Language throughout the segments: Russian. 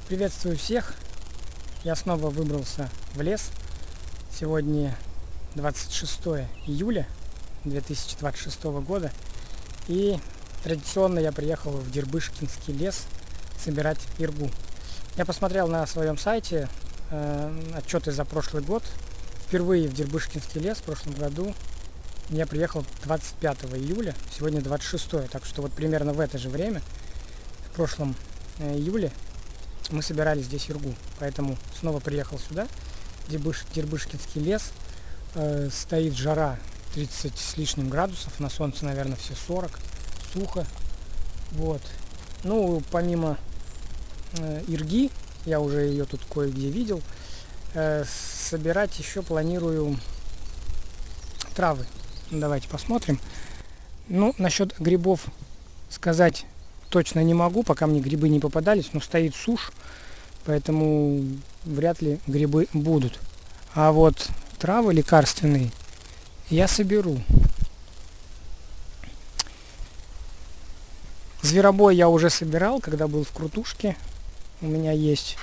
Приветствую всех! Я снова выбрался в лес. Сегодня 26 июля 2026 года. И традиционно я приехал в Дербышкинский лес собирать иргу. Я посмотрел на своем сайте отчеты за прошлый год. Впервые в Дербышкинский лес в прошлом году я приехал 25 июля, сегодня 26, так что вот примерно в это же время, в прошлом июле, мы собирали здесь иргу. Поэтому снова приехал сюда, Дербышкинский лес. Стоит жара 30 с лишним градусов, на солнце, наверное, все 40, сухо. Вот. Ну, помимо ирги, я уже ее тут кое-где видел, собирать еще планирую травы. Давайте посмотрим. Ну, насчет грибов сказать точно не могу, пока мне грибы не попадались, но стоит сушь, поэтому вряд ли грибы будут. А вот травы лекарственные я соберу. Зверобой я уже собирал, когда был в Крутушке. У меня есть.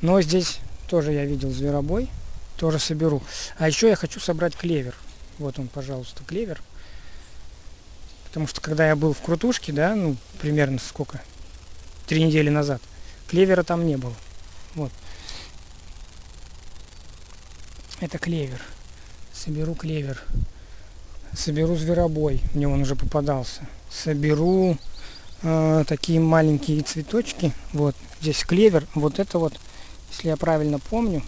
Но здесь тоже я видел зверобой. Тоже соберу. А еще я хочу собрать клевер. Вот он, пожалуйста, клевер. Потому что когда я был в Крутушке, да, ну, примерно сколько? 3 недели назад, клевера там не было. Вот. Это клевер. Соберу клевер. Соберу зверобой. Мне он уже попадался. Соберу такие маленькие цветочки. Вот. Здесь клевер. Вот это вот, если я правильно помню,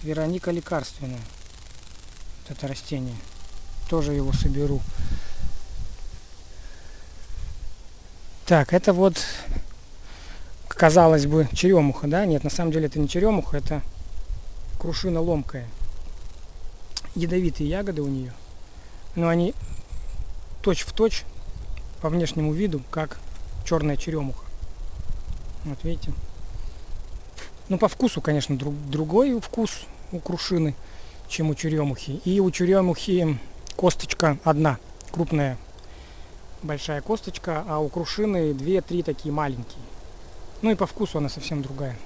Вероника лекарственная. Вот это растение. Тоже его соберу. Так, это вот, казалось бы, черемуха, да? Нет, на самом деле это не черемуха, это крушина ломкая. Ядовитые ягоды у нее. Но они точь-в-точь по внешнему виду, как черная черемуха. Вот видите? Ну, по вкусу, конечно, другой вкус у крушины, чем у черемухи. И у черемухи косточка одна, крупная, большая косточка, а у крушины 2-3 такие маленькие. Ну и по вкусу она совсем другая.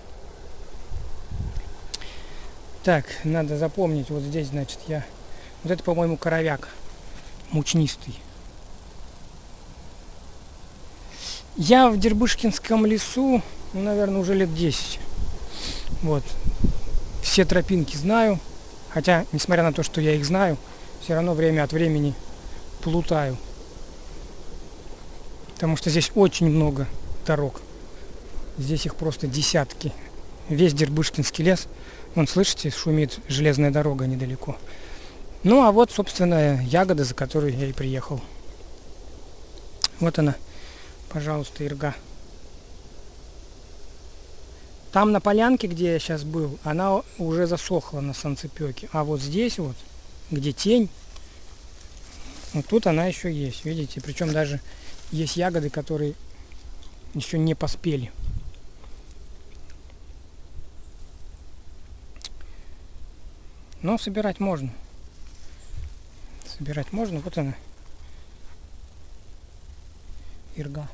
Так, надо запомнить, вот здесь, значит, вот это, по-моему, коровяк мучнистый. Я в Дербышкинском лесу, ну, наверное, уже лет 10. Вот. Все тропинки знаю. Хотя, несмотря на то, что я их знаю, все равно время от времени плутаю. Потому что здесь очень много дорог. Здесь их просто десятки. Весь Дербышкинский лес. Вон, слышите, шумит железная дорога недалеко. Ну, а вот, собственно, ягода, за которой я и приехал. Вот она, пожалуйста, ирга. Там на полянке, где я сейчас был, она уже засохла на солнцепёке. А вот здесь вот, где тень, вот тут она еще есть, видите? Причем даже есть ягоды, которые еще не поспели. Но собирать можно. Собирать можно. Вот она. Ирга.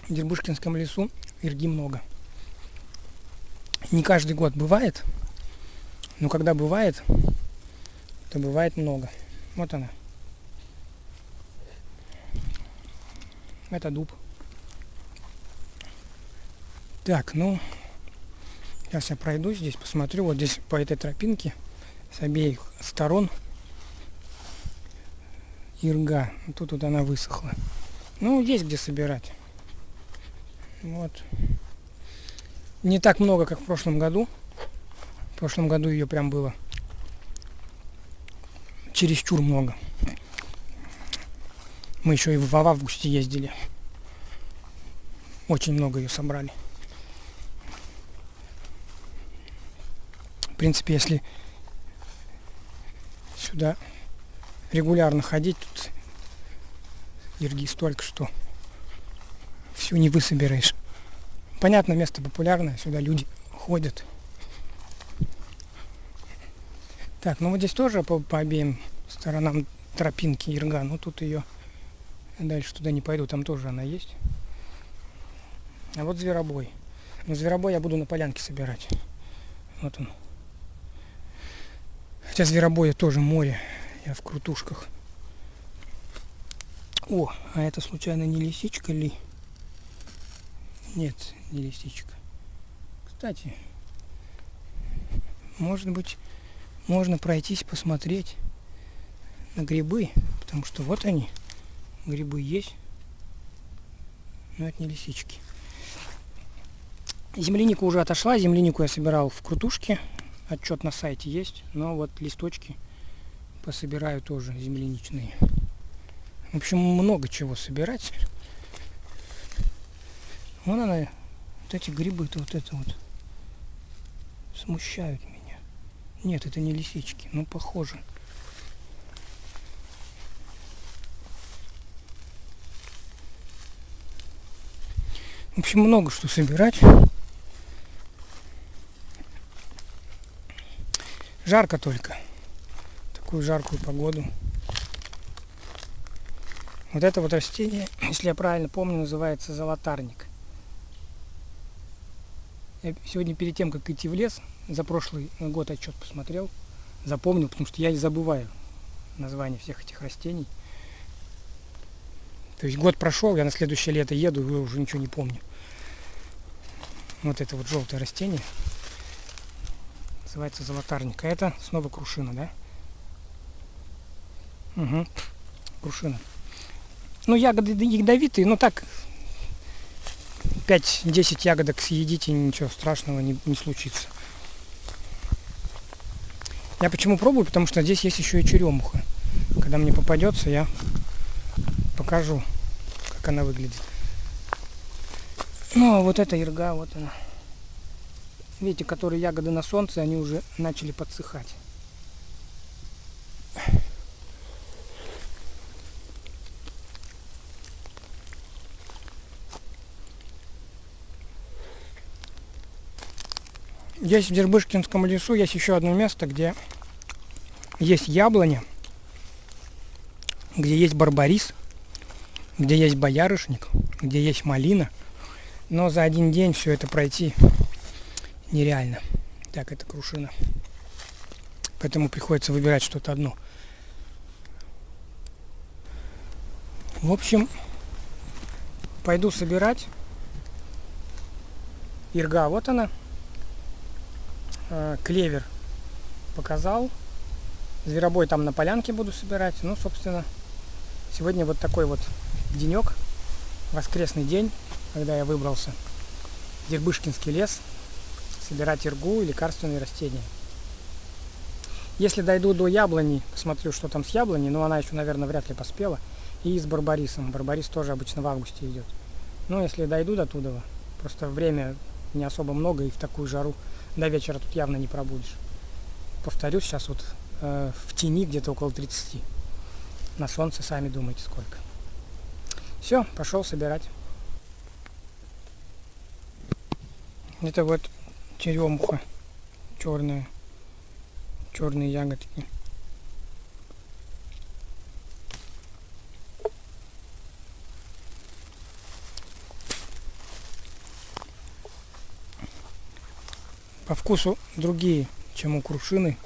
В Дербышкинском лесу ирги много. Не каждый год бывает, но когда бывает, то бывает много. Вот она. Это дуб. Так, ну, сейчас я пройду здесь, посмотрю. Вот здесь по этой тропинке с обеих сторон ирга. Тут вот она высохла. Ну, есть где собирать. Вот. Не так много, как в прошлом году. В прошлом году ее прям было чересчур много. Мы еще и в августе ездили. Очень много ее собрали. В принципе, если сюда регулярно ходить, тут ирги столько, что всю не высобираешь. Понятно, место популярное, сюда люди ходят. Так, ну вот здесь тоже по обеим сторонам тропинки ирга, но тут ее дальше туда не пойду, там тоже она есть. А вот зверобой. Но зверобой я буду на полянке собирать. Вот он. Хотя зверобоя тоже море. Я в крутушках. О, а это случайно не лисичка ли? Нет, не лисичка. Кстати, может быть, можно пройтись, посмотреть на грибы. Потому что вот они, грибы есть. Но это не лисички. Земляника уже отошла. Землянику я собирал в крутушке. Отчет на сайте есть. Но вот листочки пособираю тоже земляничные. В общем, много чего собирать. Вон она, вот эти грибы-то вот это вот смущают меня. Нет, это не лисички, но похоже. В общем, много что собирать. Жарко только. Такую жаркую погоду. Вот это вот растение, если я правильно помню, называется золотарник. Я сегодня перед тем, как идти в лес, за прошлый год отчет посмотрел, запомнил, потому что я и забываю название всех этих растений. То есть год прошел, я на следующее лето еду, и уже ничего не помню. Вот это вот желтое растение называется золотарник. А это снова крушина, да? Угу, крушина. Ну, ягоды ядовитые, но так 5-10 ягодок съедите, ничего страшного не случится. Я почему пробую? Потому что здесь есть еще и черемуха. Когда мне попадется, я покажу, как она выглядит. Ну, а вот эта ирга, вот она. Видите, которые ягоды на солнце, они уже начали подсыхать. Здесь в Дербышкинском лесу есть еще одно место, где есть яблоня, где есть барбарис, где есть боярышник, где есть малина. Но за один день все это пройти нереально. Так, это крушина. Поэтому приходится выбирать что-то одно. В общем, пойду собирать. Ирга, вот она. Клевер показал. Зверобой там на полянке буду собирать. Ну, собственно, сегодня вот такой вот денек. Воскресный день, когда я выбрался в Дербышкинский лес собирать иргу и лекарственные растения. Если дойду до яблони, посмотрю, что там с яблоней, но она еще, наверное, вряд ли поспела. И с барбарисом. Барбарис тоже обычно в августе идет. Но если дойду до туда, просто время не особо много, и в такую жару до вечера тут явно не пробудешь. Повторюсь, сейчас вот в тени где-то около 30. На солнце сами думайте сколько. Все, пошел собирать. Это вот черемуха черная. Черные ягодки. По вкусу другие, чем у крушины.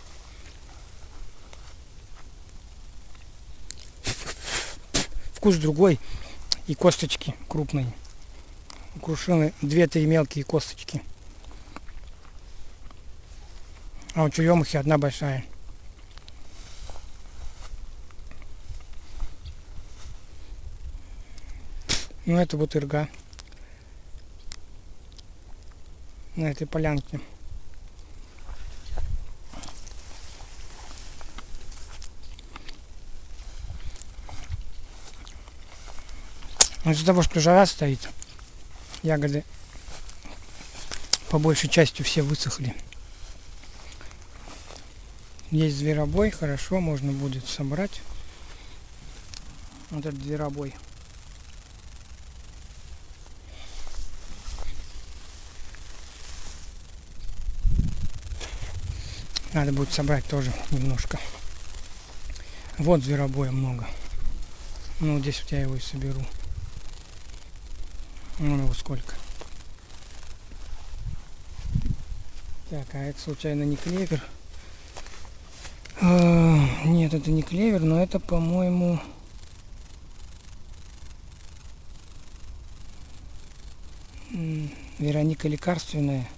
Вкус другой и косточки крупные. У крушины 2-3 мелкие косточки. А у черемухи одна большая. Ну это вот ирга. На этой полянке. Но из-за того, что жара стоит, ягоды по большей части все высохли. Есть зверобой, хорошо, можно будет собрать. Вот этот зверобой. Надо будет собрать тоже немножко. Вот зверобоя много. Ну, здесь вот я его и соберу. Ну, его сколько. Так, а это случайно не клевер? Нет, это не клевер, но это, по-моему... Вероника лекарственная.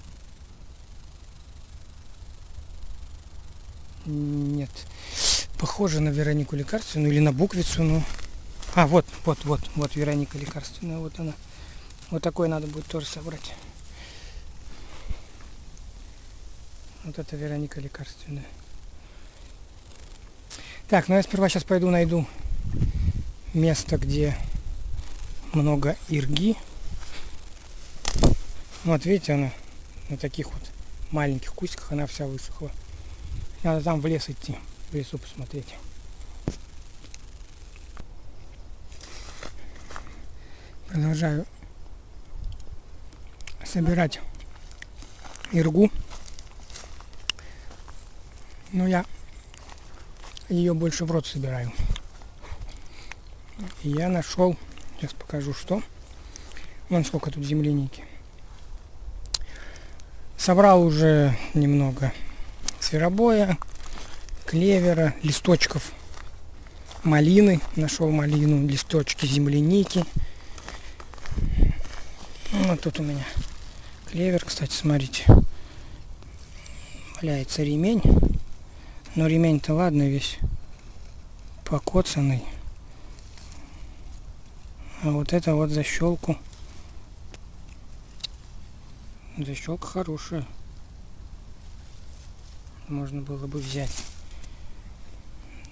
Нет. Похоже на Веронику лекарственную или на буквицу, ну. Вот Вероника лекарственная, вот она. Вот такой надо будет тоже собрать. Вот это Вероника лекарственная. Так, ну я сперва сейчас пойду найду место, где много ирги. Вот видите, она на таких вот маленьких кустиках, она вся высохла. Надо там в лес идти, в лесу посмотреть. Продолжаю собирать иргу. Но я ее больше в рот собираю. И я нашел, сейчас покажу, что. Вон сколько тут земляники. Собрал уже немного зверобоя, клевера, листочков малины. Нашел малину, листочки земляники. Вот тут у меня клевер, кстати, смотрите. Валяется ремень. Но ремень-то ладно, весь покоцанный. А вот это вот защелку. Защелка хорошая. Можно было бы взять.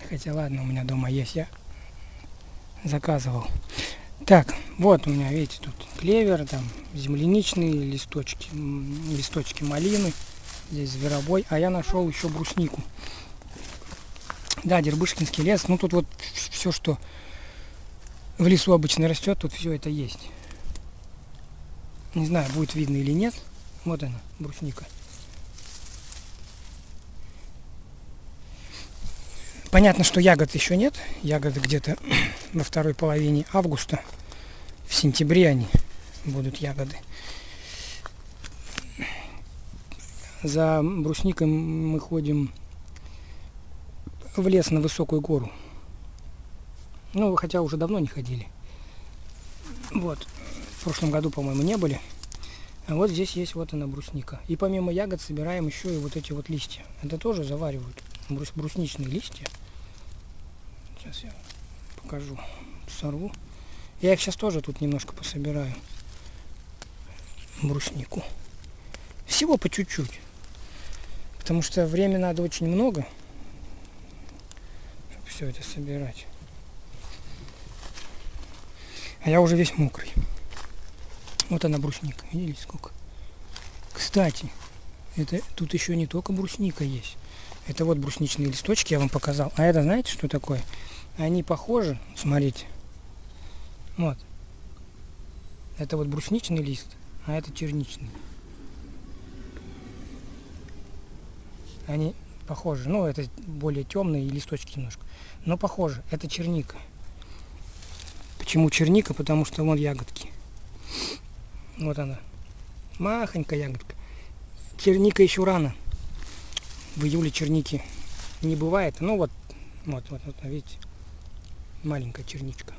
Хотя ладно, у меня дома есть, я заказывал. Так, вот у меня, видите, тут клевер, там земляничные листочки, листочки малины. Здесь зверобой. А я нашел еще бруснику. Да, Дербышкинский лес. Ну тут вот все, что в лесу обычно растет, тут все это есть. Не знаю, будет видно или нет. Вот она, брусника. Понятно, что ягод еще нет. Ягоды где-то во второй половине августа. В сентябре они будут, ягоды. За брусникой мы ходим в лес на высокую гору. Ну, хотя уже давно не ходили. Вот. В прошлом году, по-моему, не были. А вот здесь есть вот она, брусника. И помимо ягод собираем еще и вот эти вот листья. Это тоже заваривают. Брусничные листья. Сейчас я покажу. Сорву. Я их сейчас тоже тут немножко пособираю. Бруснику. Всего по чуть-чуть. Потому что времени надо очень много, чтобы все это собирать. А я уже весь мокрый. Вот она, брусника. Видели сколько? Кстати, это тут еще не только брусника есть. Это вот брусничные листочки я вам показал. А это знаете, что такое? Они похожи. Смотрите. Вот. Это вот брусничный лист, а это черничный. Они похожи. Ну, это более темные листочки немножко. Но похожи. Это черника. Почему черника? Потому что вон ягодки. Вот она. Махонькая ягодка. Черника еще рано. В июле черники не бывает. Ну вот, видите. Маленькая черничка.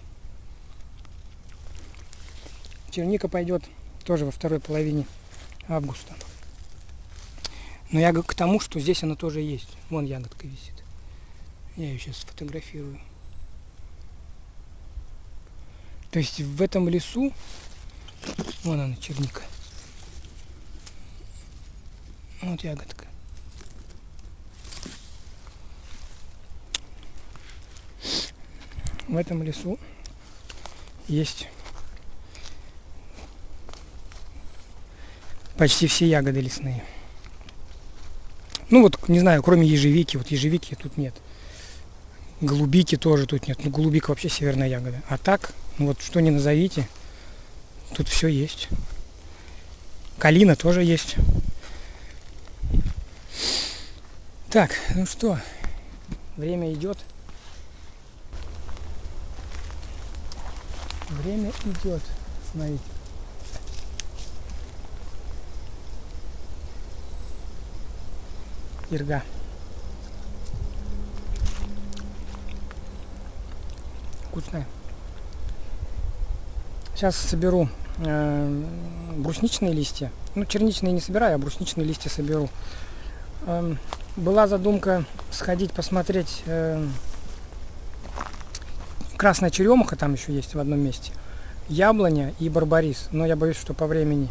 Черника пойдет тоже во второй половине августа. Но я к тому, что здесь она тоже есть. Вон ягодка висит. Я ее сейчас сфотографирую. То есть в этом лесу, вон она, черника. Вот ягодка. В этом лесу есть почти все ягоды лесные. Ну вот, не знаю, кроме ежевики. Вот ежевики тут нет. Голубики тоже тут нет. Ну, голубика вообще северная ягода. А так, вот что ни назовите, тут все есть. Калина тоже есть. Так, ну что, время идет. Время идет. Смотрите. ирга. Вкусная. Сейчас соберу брусничные листья. Ну, черничные не собираю, а брусничные листья соберу. Была задумка сходить посмотреть. Красная черемуха там еще есть в одном месте. Яблоня и барбарис. Но я боюсь, что по времени,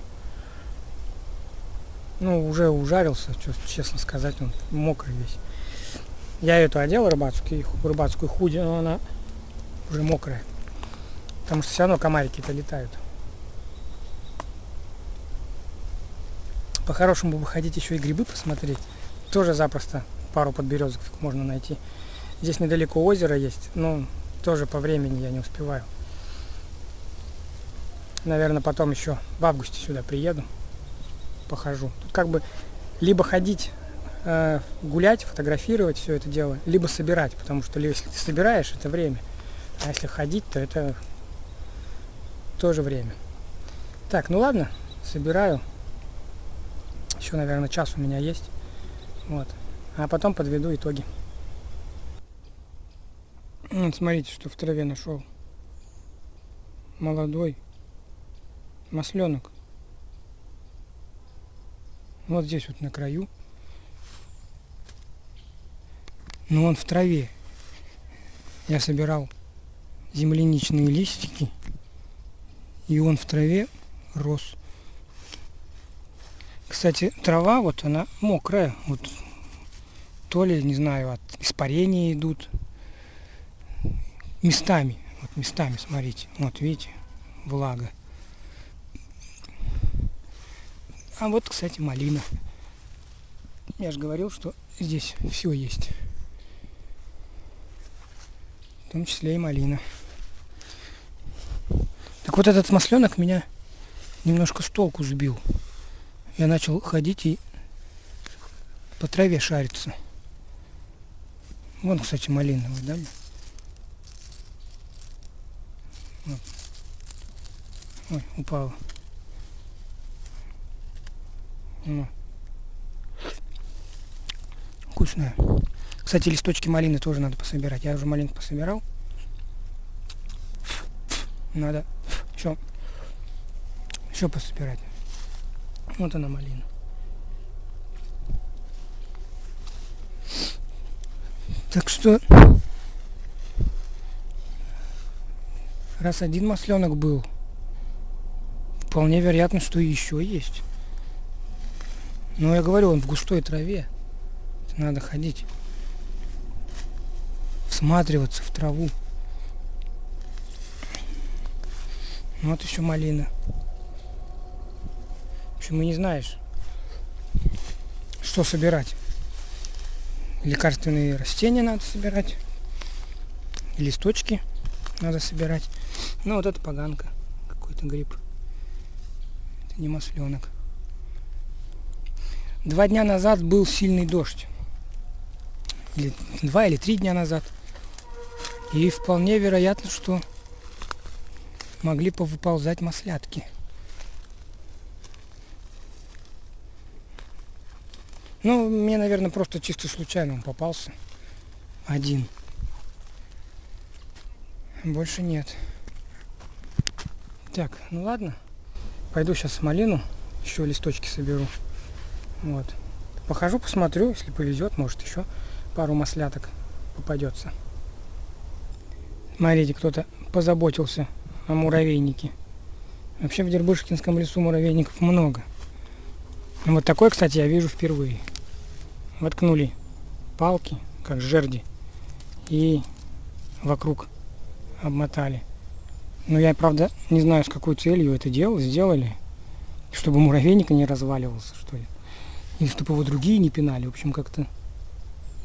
ну, уже ужарился, честно сказать, он мокрый весь. Я эту одел рыбацкую худи, но она уже мокрая. Потому что все равно комарики-то летают. По-хорошему бы ходить еще и грибы посмотреть. Тоже запросто пару подберезок можно найти. Здесь недалеко озеро есть, но тоже по времени я не успеваю. Наверное, потом еще в августе сюда приеду, похожу. Тут как бы либо ходить, гулять, фотографировать все это дело, либо собирать, потому что если ты собираешь, это время. А если ходить, то это тоже время. Так, ну ладно, собираю. Еще, наверное, час у меня есть. Вот. А потом подведу итоги. Вот смотрите, что в траве нашел. Молодой масленок. Вот здесь вот на краю. Но он в траве. Я собирал земляничные листики, и он в траве рос. Кстати, трава вот она мокрая, вот то ли, не знаю, от испарения идут местами, вот местами, смотрите, вот видите, влага. А вот, кстати, малина. Я же говорил, что здесь все есть, в том числе и малина. Так вот, этот масленок меня немножко с толку сбил. Я начал ходить и по траве шариться. Вон, кстати, малиновый, да? Вот. Ой, упала. Ну. Вкусная. Кстати, листочки малины тоже надо пособирать. Я уже малинку пособирал. Надо еще пособирать. Вот она, малина. Так что, раз один масленок был, вполне вероятно, что еще есть. Но я говорю, он в густой траве. Надо ходить, всматриваться в траву. Вот еще малина. В общем, и не знаешь, что собирать. Лекарственные растения надо собирать, листочки надо собирать. Ну, вот это поганка, какой-то гриб. Это не масленок. 2 дня назад был сильный дождь. 2 или 3 дня назад. И вполне вероятно, что могли повыползать маслятки. Ну, мне, наверное, просто чисто случайно он попался. Один. Больше нет. Так, ну ладно. Пойду сейчас малину, еще листочки соберу. Вот. Похожу, посмотрю, если повезет, может еще пару масляток попадется. Смотрите, кто-то позаботился о муравейнике. Вообще в Дербышкинском лесу муравейников много. Вот такой, кстати, я вижу впервые. Воткнули палки, как жерди, и вокруг обмотали. Но я, правда, не знаю, с какой целью это сделали. Чтобы муравейник не разваливался, что ли. Или чтобы его другие не пинали. В общем, как-то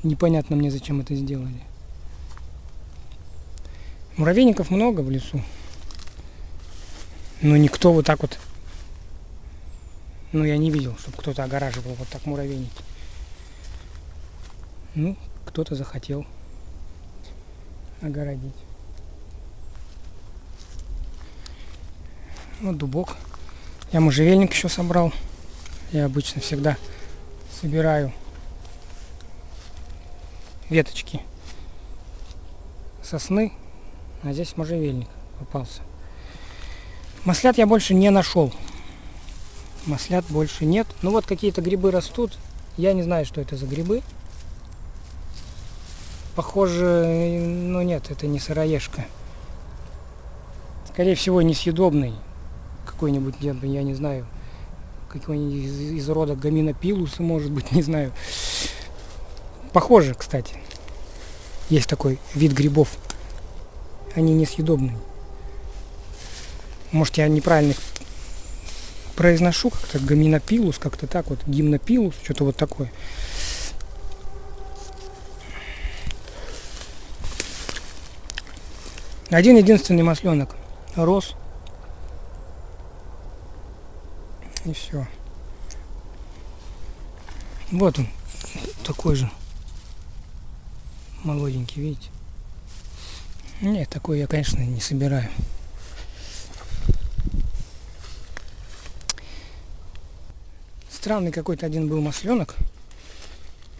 непонятно мне, зачем это сделали. Муравейников много в лесу. Но никто вот так вот... Ну, я не видел, чтобы кто-то огораживал вот так муравейники. Ну, кто-то захотел огородить. Вот дубок. Я можжевельник еще собрал. Я обычно всегда собираю веточки сосны, а здесь можжевельник попался. Маслят я больше не нашел. Маслят больше нет. Ну вот какие-то грибы растут. Я не знаю, что это за грибы. Похоже, ну нет, это не сыроежка. Скорее всего, несъедобный. Какой-нибудь, я не знаю, какой-нибудь из рода гаминопилуса, может быть, не знаю. Похоже, кстати. Есть такой вид грибов. Они несъедобные. Может, я неправильно их произношу, как-то гаминопилус, как-то так вот, гимнопилус, что-то вот такое. Один единственный масленок рос. И все. Вот он, такой же молоденький, видите? Нет, такой я, конечно, не собираю. Странный какой-то один был масленок.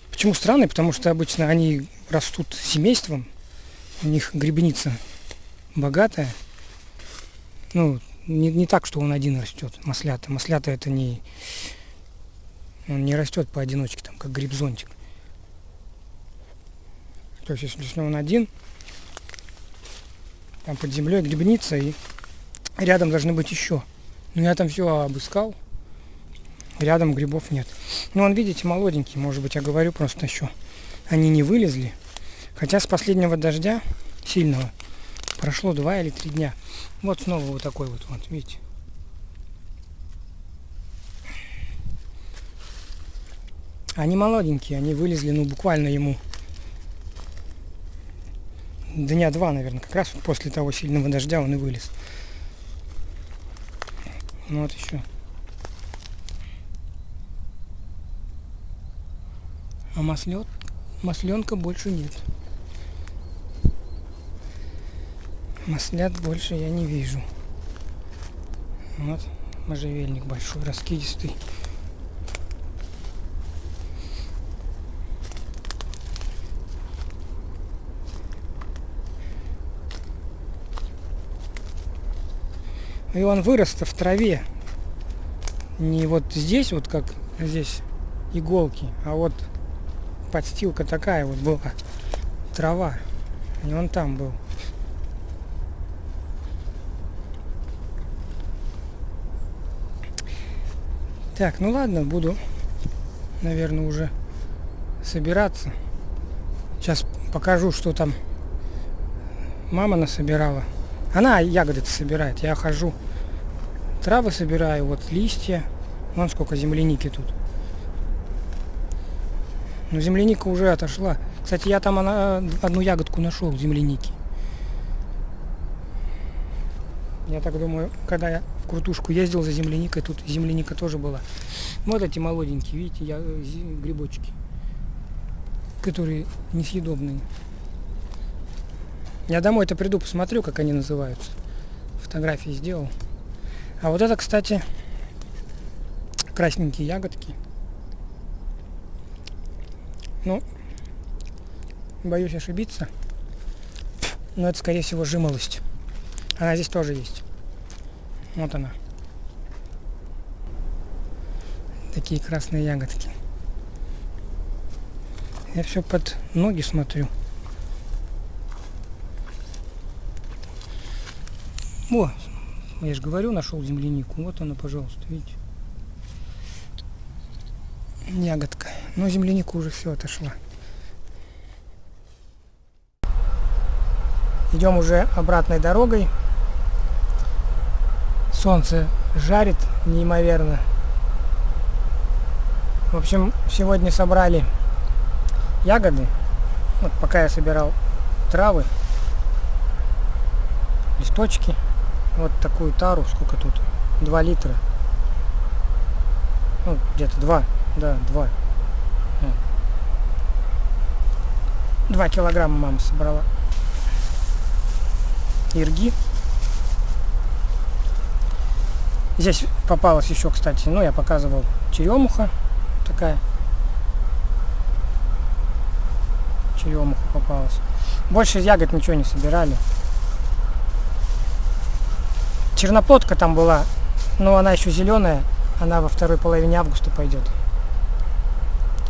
Почему странный? Потому что обычно они растут семейством. У них грибница богатая. Ну, не так, что он один растет, маслята. Маслята это не... Он не растет поодиночке, там, как гриб-зонтик. То есть, если он один, там под землей грибница, и рядом должны быть еще. Но я там все обыскал. Рядом грибов нет. Ну, он, видите, молоденький, может быть, я говорю просто еще. Они не вылезли. Хотя с последнего дождя, сильного, прошло 2 или 3 дня. Вот снова вот такой вот, видите. Они молоденькие, они вылезли, ну, буквально ему дня 2, наверное. Как раз вот после того сильного дождя он и вылез. Ну, вот еще. А масленка больше нет. Маслят больше я не вижу. Вот можжевельник большой, раскидистый. И он вырос-то в траве. Не вот здесь, вот как здесь иголки, а вот подстилка такая вот была, трава. И он там был. Так, ну ладно, буду, наверное, уже собираться. Сейчас покажу, что там мама насобирала. Она ягоды-то собирает. Я хожу, травы собираю, вот листья. Вон сколько земляники тут. Но земляника уже отошла. Кстати, я там одну ягодку нашел земляники. Я так думаю, когда я в Крутушку ездил за земляникой, тут земляника тоже была. Вот эти молоденькие, видите, грибочки, которые несъедобные. Я домой-то приду, посмотрю, как они называются. Фотографии сделал. А вот это, кстати, красненькие ягодки. Ну, боюсь ошибиться. Но это, скорее всего, жимолость. Она здесь тоже есть. Вот она. Такие красные ягодки. Я все под ноги смотрю. О, я же говорю, нашел землянику. Вот она, пожалуйста, видите. Ягодка. Но земляника уже все отошла. Идем уже обратной дорогой. Солнце жарит неимоверно. В общем, сегодня собрали ягоды. Вот пока я собирал травы, листочки. Вот такую тару, сколько тут? 2 литра. Ну, где-то 2. Да, 2. 2 килограмма мама собрала. Ирги. Здесь попалась еще, кстати, ну, я показывал, черемуха такая. черемуха попалась. Больше из ягод ничего не собирали. Черноплодка там была, но она еще зеленая, она во второй половине августа пойдет.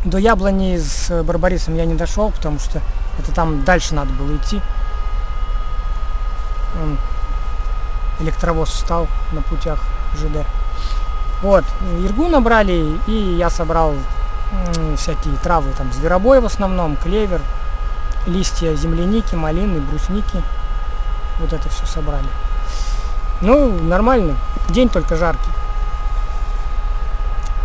До яблони с барбарисом я не дошел, потому что это там дальше надо было идти. Электровоз встал на путях ЖД. Вот, иргу набрали, и я собрал всякие травы, там зверобой в основном, клевер, листья земляники, малины, брусники. Вот это все собрали. Ну, нормально. День только жаркий.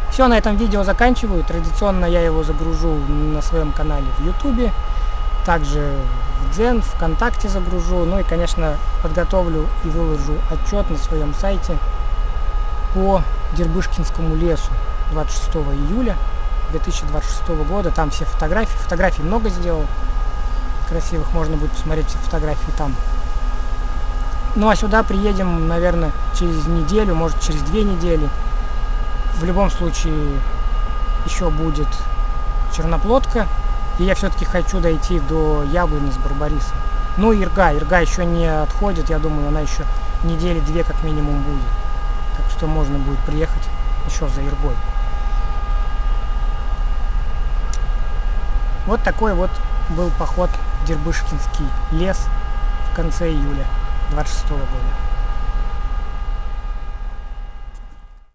Все, на этом видео заканчиваю. Традиционно я его загружу на своем канале в YouTube. Также в Дзен, ВКонтакте загружу. Ну и, конечно, подготовлю и выложу отчет на своем сайте по Дербышкинскому лесу 26 июля 2026 года. Там все фотографии. Фотографий много сделал. Красивых. Можно будет посмотреть все фотографии там. Ну а сюда приедем, наверное, через неделю, может через 2 недели. В любом случае еще будет черноплодка. И я все-таки хочу дойти до яблони с барбарисом. Ну и ирга. Ирга еще не отходит. Я думаю, она еще 2 недели как минимум будет. Так что можно будет приехать еще за иргой. Вот такой вот был поход в Дербышкинский лес в конце июля 26 года.